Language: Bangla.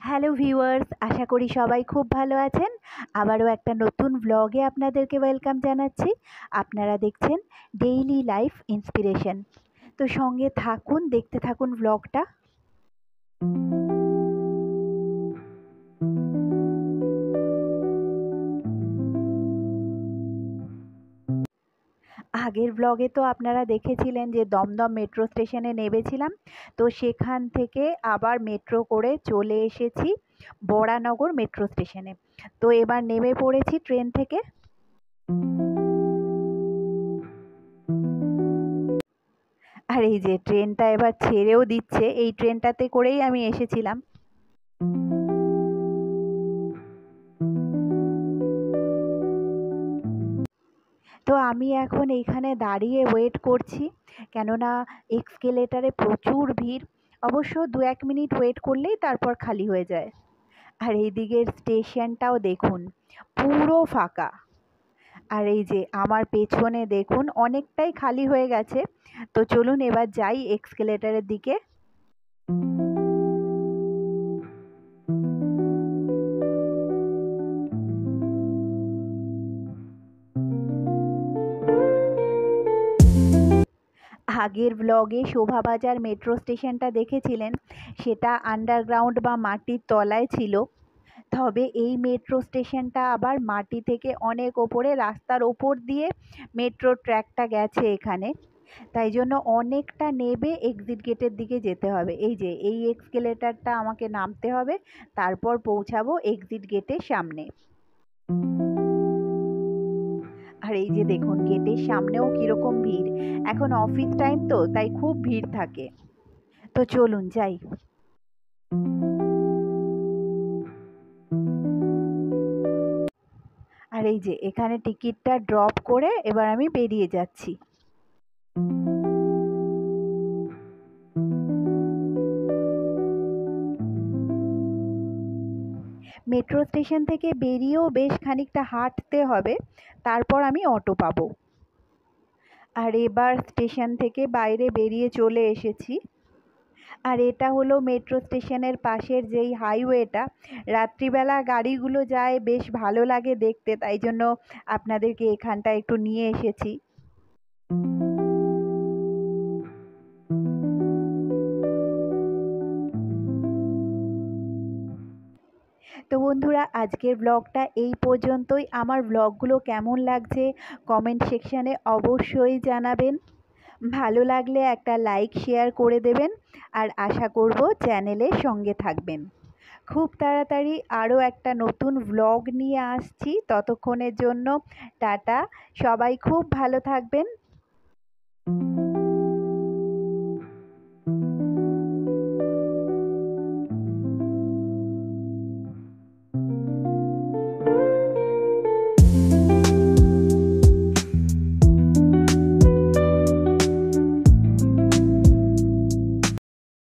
হ্যালো ভিউয়ার্স, আশা করি সবাই খুব ভালো আছেন। আবারও একটা নতুন ব্লগে আপনাদেরকে ওয়েলকাম জানাচ্ছি। আপনারা দেখছেন ডেইলি লাইফ ইন্সপিরেশন। তো সঙ্গে থাকুন, দেখতে থাকুন ব্লগটা। আগের ব্লগে তো আপনারা দেখেছিলেন যে দমদম মেট্রো স্টেশনে নেমেছিলাম। তো সেখান থেকে আবার মেট্রো করে চলে এসেছি বরানগর মেট্রো স্টেশনে। তো এবার নেমে পড়েছি ট্রেন থেকে। আর এই যে ট্রেনটা এবার ছেড়েও দিচ্ছে, এই ট্রেনটাতে করেই আমি এসেছিলাম। তো আমি এখন এইখানে দাঁড়িয়ে ওয়েট করছি, কেননা এক্সকেলেটারে প্রচুর ভিড়। অবশ্য 1-2 মিনিট ওয়েট করলেই তারপর খালি হয়ে যায়। আর এইদিকের স্টেশনটাও দেখুন, পুরো ফাঁকা। আর এই যে আমার পেছনে দেখুন অনেকটাই খালি হয়ে গেছে। তো চলুন এবার যাই এক্সকেলেটারের দিকে। আগের ব্লগে শোভাবাজার মেট্রো স্টেশনটা দেখেছিলেন, সেটা আন্ডারগ্রাউন্ড বা মাটির তলায় ছিল। তবে এই মেট্রো স্টেশনটা আবার মাটি থেকে অনেক ওপরে, রাস্তার ওপর দিয়ে মেট্রো ট্র্যাকটা গেছে এখানে। তাই জন্য অনেকটা নেবে এক্সিট গেটের দিকে যেতে হবে। এই যে এই এক্সকেলেটারটা আমাকে নামতে হবে, তারপর পৌঁছাবো এক্সিট গেটের সামনে। আর এই যে দেখুন গেটের সামনেও কিরকম ভিড়। এখন অফিস টাইম তো, তাই খুব ভিড় থাকে। তো চলুন যাই। আর এই যে এখানে টিকিটটা ড্রপ করে এবার আমি বেরিয়ে যাচ্ছি। মেট্রো স্টেশন থেকে বেরিয়েও বেশ খানিকটা হাঁটতে হবে, তারপর আমি অটো পাবো। আর এবার স্টেশন থেকে বাইরে বেরিয়ে চলে এসেছি। আর এটা হলো মেট্রো স্টেশনের পাশের যেই হাইওয়েটা, রাত্রিবেলা গাড়িগুলো যায়, বেশ ভালো লাগে দেখতে, তাই জন্য আপনাদেরকে এখানটা একটু নিয়ে এসেছি। তো বন্ধুরা, আজকের ব্লগটা এই পর্যন্তই। আমার ব্লগগুলো কেমন লাগছে কমেন্ট সেকশানে অবশ্যই জানাবেন। ভালো লাগলে একটা লাইক শেয়ার করে দেবেন। আর আশা করব চ্যানেলের সঙ্গে থাকবেন। খুব তাড়াতাড়ি আরও একটা নতুন ব্লগ নিয়ে আসছি। ততক্ষণের জন্য টাটা। সবাই খুব ভালো থাকবেন।